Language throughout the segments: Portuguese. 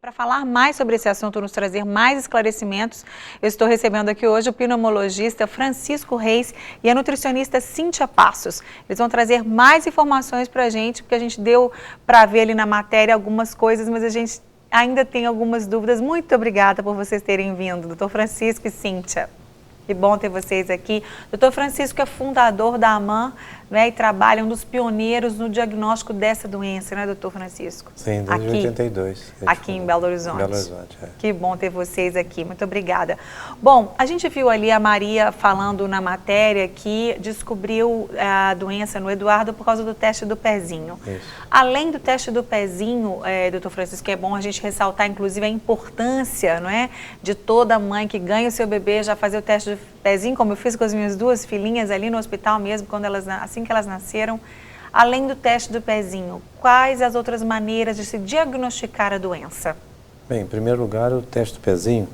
Para falar mais sobre esse assunto, nos trazer mais esclarecimentos, eu estou recebendo aqui hoje o pneumologista Francisco Reis e a nutricionista Cíntia Passos. Eles vão trazer mais informações para a gente, porque a gente deu para ver ali na matéria algumas coisas, mas a gente ainda tem algumas dúvidas. Muito obrigada por vocês terem vindo, doutor Francisco e Cíntia. Que bom ter vocês aqui. Doutor Francisco é fundador da AMAN, né, e trabalha, um dos pioneiros no diagnóstico dessa doença, né, doutor Francisco? Sim, desde 82. Aqui em Belo Horizonte. Belo Horizonte, é. Que bom ter vocês aqui, muito obrigada. Bom, a gente viu ali a Maria falando na matéria que descobriu a doença no Eduardo por causa do teste do pezinho. Isso. Além do teste do pezinho, doutor Francisco, é bom a gente ressaltar, inclusive, a importância, não é, de toda mãe que ganha o seu bebê já fazer o teste do pezinho, como eu fiz com as minhas duas filhinhas ali no hospital mesmo, quando assim que elas nasceram. Além do teste do pezinho, quais as outras maneiras de se diagnosticar a doença? Bem, em primeiro lugar, o teste do pezinho,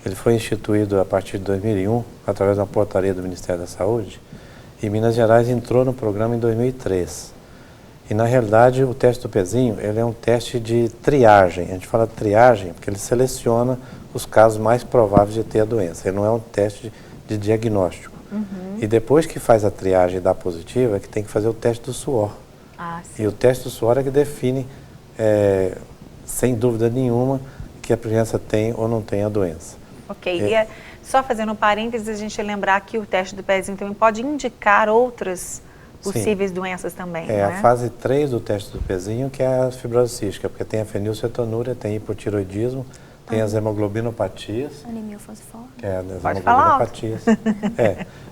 ele foi instituído a partir de 2001, através da portaria do Ministério da Saúde, e Minas Gerais entrou no programa em 2003. E, na realidade, o teste do pezinho, ele é um teste de triagem. A gente fala triagem porque ele seleciona os casos mais prováveis de ter a doença. Ele não é um teste de diagnóstico. Uhum. E depois que faz a triagem e dá positivo, é que tem que fazer o teste do suor. Ah, sim. E o teste do suor é que define, sem dúvida nenhuma, que a criança tem ou não tem a doença. Ok, e só fazendo um parênteses, a gente lembrar que o teste do pezinho também pode indicar outras possíveis doenças também, É não a fase 3 do teste do pezinho, que é a fibrose cística, porque tem a fenilcetonúria, tem hipotiroidismo, tem as hemoglobinopatias. Anemia falciforme. Que é as Pode falar hemoglobinopatias.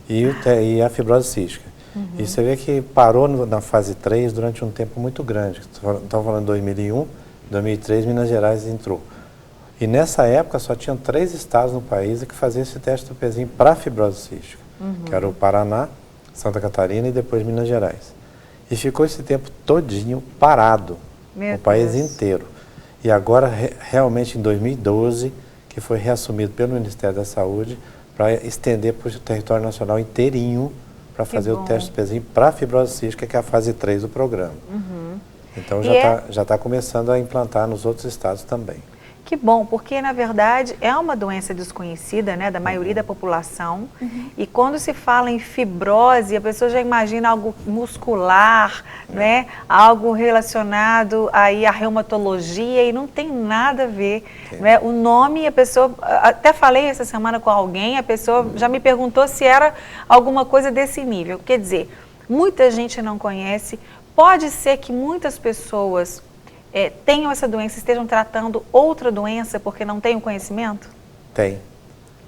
E a fibrose cística. Uhum. E você vê que parou na fase 3 durante um tempo muito grande. Estamos falando de 2001, 2003, Minas Gerais entrou. E nessa época só tinham 3 estados no país que faziam esse teste do pezinho para fibrose cística, que era o Paraná, Santa Catarina e depois Minas Gerais. E ficou esse tempo todinho parado, no país inteiro. E agora, realmente, em 2012, que foi reassumido pelo Ministério da Saúde para estender para o território nacional inteirinho para fazer o teste do pezinho para a fibrose cística, que é a fase 3 do programa. Uhum. Então, já está começando a implantar nos outros estados também. Que bom, porque na verdade é uma doença desconhecida, né, da maioria da população. Uhum. E quando se fala em fibrose, a pessoa já imagina algo muscular, né, algo relacionado aí à reumatologia, e não tem nada a ver. Né? O nome, a pessoa, até falei essa semana com alguém, a pessoa já me perguntou se era alguma coisa desse nível. Quer dizer, muita gente não conhece, pode ser que muitas pessoas tenham essa doença, estejam tratando outra doença porque não têm o conhecimento? Tem.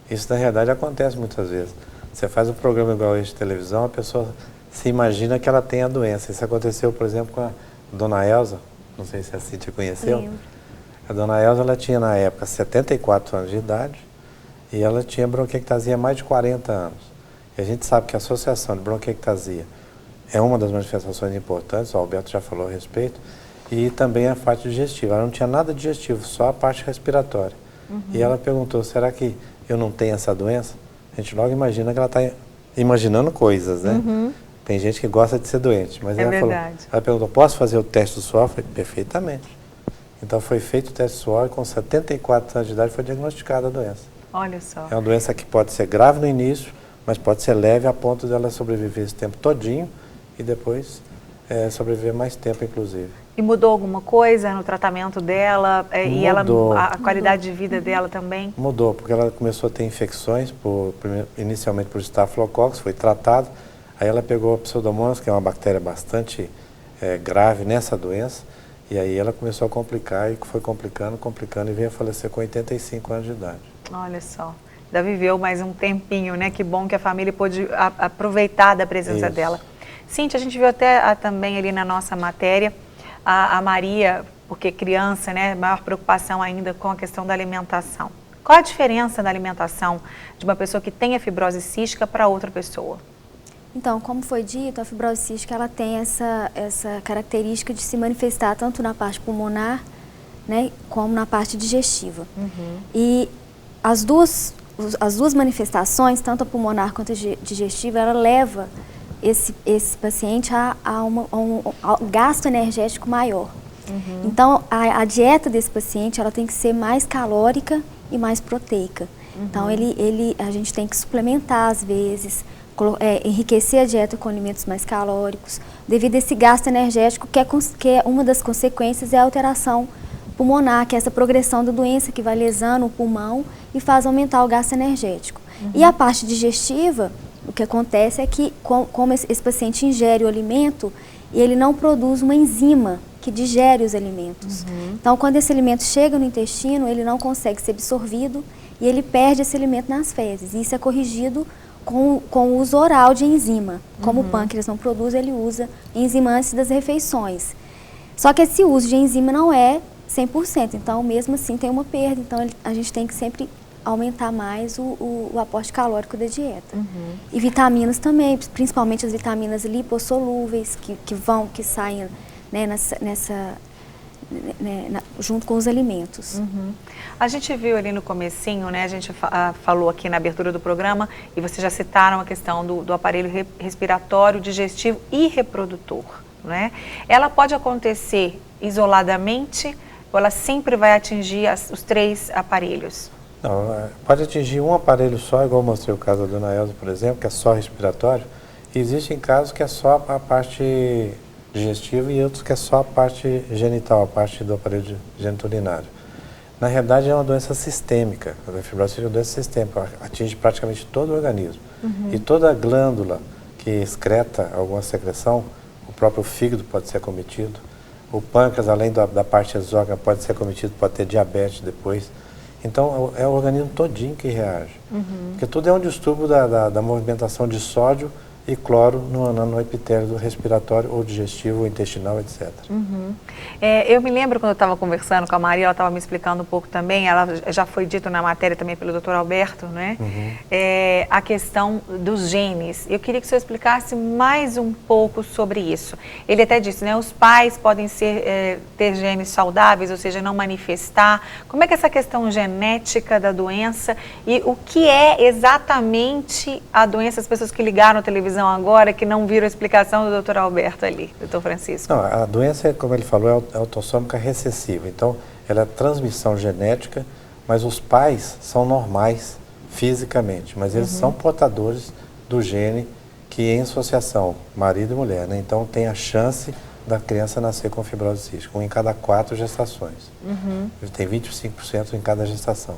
Isso, na realidade, acontece muitas vezes. Você faz um programa igual esse de televisão, a pessoa se imagina que ela tem a doença. Isso aconteceu, por exemplo, com a dona Elza, não sei se a Cíntia conheceu. Lembro. A dona Elza, ela tinha, na época, 74 anos de idade e ela tinha bronquiectasia há mais de 40 anos. E a gente sabe que a associação de bronquiectasia é uma das manifestações importantes, o Alberto já falou a respeito, e também a parte digestiva. Ela não tinha nada digestivo, só a parte respiratória. Uhum. E ela perguntou, será que eu não tenho essa doença? A gente logo imagina que ela está imaginando coisas, né? Uhum. Tem gente que gosta de ser doente, mas ela perguntou, posso fazer o teste do suor? Eu falei, perfeitamente. Então foi feito o teste do suor e com 74 anos de idade foi diagnosticada a doença. Olha só. É uma doença que pode ser grave no início, mas pode ser leve a ponto de ela sobreviver esse tempo todinho e depois sobreviver mais tempo, inclusive. E mudou alguma coisa no tratamento dela? E a qualidade de vida dela também? Mudou, porque ela começou a ter infecções, inicialmente por Staphylococcus, foi tratado. Aí ela pegou a Pseudomonas, que é uma bactéria bastante grave nessa doença. E aí ela começou a complicar, e foi complicando e veio a falecer com 85 anos de idade. Olha só, ainda viveu mais um tempinho, né? Que bom que a família pôde aproveitar da presença dela. Cíntia, a gente viu até também ali na nossa matéria, a Maria, porque criança, né, maior preocupação ainda com a questão da alimentação. Qual a diferença da alimentação de uma pessoa que tem a fibrose cística para outra pessoa? Então, como foi dito, a fibrose cística ela tem essa característica de se manifestar tanto na parte pulmonar, né, como na parte digestiva. Uhum. E as duas manifestações, tanto a pulmonar quanto a digestiva, ela leva esse paciente a um gasto energético maior. Então, a dieta desse paciente, ela tem que ser mais calórica e mais proteica. Então, a gente tem que suplementar às vezes, enriquecer a dieta com alimentos mais calóricos, devido a esse gasto energético, que é uma das consequências é a alteração pulmonar, que é essa progressão da doença que vai lesando o pulmão e faz aumentar o gasto energético. E a parte digestiva, o que acontece é que, como esse paciente ingere o alimento, ele não produz uma enzima que digere os alimentos. Então, quando esse alimento chega no intestino, ele não consegue ser absorvido e ele perde esse alimento nas fezes. E isso é corrigido com o uso oral de enzima. Como o pâncreas não produz, ele usa enzima antes das refeições. Só que esse uso de enzima não é 100%, então mesmo assim tem uma perda. Então a gente tem que sempre aumentar mais o aporte calórico da dieta. E vitaminas também, principalmente as vitaminas lipossolúveis, que saem, né, junto com os alimentos. A gente viu ali no comecinho, né, a gente falou aqui na abertura do programa, e vocês já citaram a questão do aparelho respiratório, digestivo e reprodutor, né? Ela pode acontecer isoladamente ou ela sempre vai atingir os 3 aparelhos? Não, pode atingir um aparelho só, igual eu mostrei o caso da dona Elza, por exemplo, que é só respiratório. E existem casos que é só a parte digestiva e outros que é só a parte genital, a parte do aparelho geniturinário. Na realidade é uma doença sistêmica, a fibrose cística é uma doença sistêmica, atinge praticamente todo o organismo. E toda glândula que excreta alguma secreção, o próprio fígado pode ser acometido, o pâncreas, além da parte exógena, pode ser acometido, pode ter diabetes depois. Então é o organismo todinho que reage, porque tudo é um distúrbio da movimentação de sódio e cloro no epitélio do respiratório ou digestivo ou intestinal, etc. Eu me lembro quando eu estava conversando com a Maria, ela estava me explicando um pouco também, ela já foi dito na matéria também pelo Dr. Alberto, né? A questão dos genes. Eu queria que o senhor explicasse mais um pouco sobre isso. Ele até disse, né? Os pais podem ter genes saudáveis, ou seja, não manifestar. Como é que é essa questão genética da doença e o que é exatamente a doença? As pessoas que ligaram a televisão agora, que não viram a explicação do Dr. Alberto ali, Dr. Francisco. Não, a doença, como ele falou, é autossômica recessiva. Então, ela é transmissão genética, mas os pais são normais fisicamente, mas eles são portadores do gene que em associação, marido e mulher, né? Então tem a chance da criança nascer com fibrose cística, 1 em cada 4 gestações. Tem 25% em cada gestação.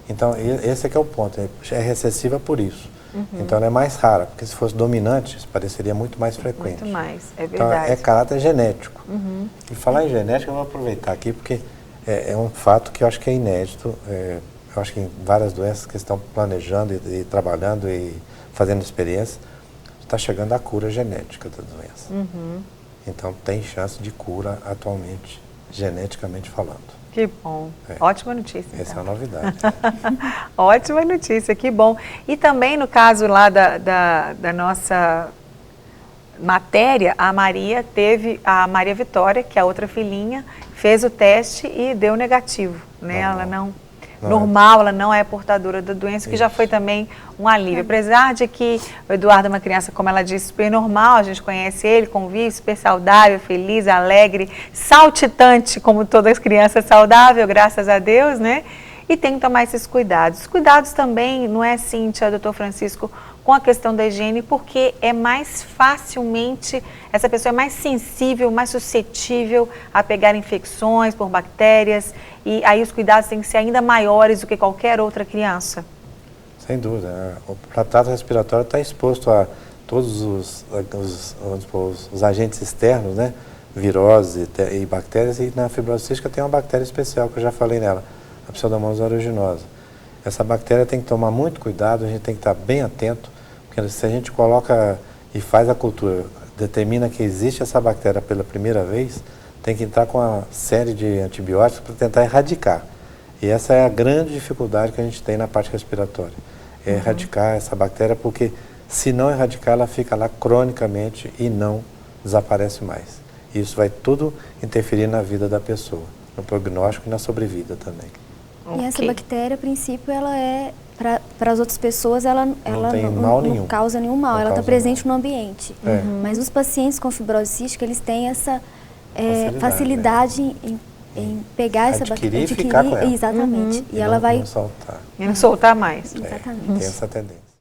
Então, esse é que é o ponto, é recessiva por isso. Então ela é mais rara, porque se fosse dominante, isso pareceria muito mais frequente. Muito mais, é verdade. Então é caráter genético. E falar em genética, eu vou aproveitar aqui, porque é um fato que eu acho que é inédito. Eu acho que em várias doenças que estão planejando e trabalhando e fazendo experiência, está chegando a cura genética da doença. Então tem chance de cura atualmente, geneticamente falando. Que bom. Ótima notícia. Essa é uma novidade. Ótima notícia, que bom. E também no caso lá da nossa matéria, a Maria Vitória, que é a outra filhinha, fez o teste e deu negativo, né? Ela normal, ela não é portadora da doença, que já foi também um alívio. Apesar de que o Eduardo é uma criança, como ela disse, super normal, a gente conhece ele, convive, super saudável, feliz, alegre, saltitante, como todas as crianças saudáveis, graças a Deus, né? E tem que tomar esses cuidados. Os cuidados também, não é, Cíntia, doutor Francisco, com a questão da higiene, porque é mais facilmente, essa pessoa é mais sensível, mais suscetível a pegar infecções por bactérias, e aí os cuidados têm que ser ainda maiores do que qualquer outra criança. Sem dúvida. O trato respiratório está exposto a todos os agentes externos, né? Viroses e bactérias, e na fibrose cística tem uma bactéria especial, que eu já falei nela, a Pseudomonas aeruginosa. Essa bactéria tem que tomar muito cuidado, a gente tem que estar bem atento, porque se a gente coloca e faz a cultura, determina que existe essa bactéria pela primeira vez, tem que entrar com uma série de antibióticos para tentar erradicar. E essa é a grande dificuldade que a gente tem na parte respiratória, é erradicar essa bactéria, porque se não erradicar, ela fica lá cronicamente e não desaparece mais. E isso vai tudo interferir na vida da pessoa, no prognóstico e na sobrevida também. E essa bactéria, a princípio, ela é, para as outras pessoas, ela não causa nenhum mal, ela está presente no ambiente. Mas os pacientes com fibrose cística, eles têm facilidade em pegar essa bactéria. Adquirir E ficar com ela. Exatamente. E ela vai... Não soltar. E não soltar mais. Exatamente. Tem essa tendência.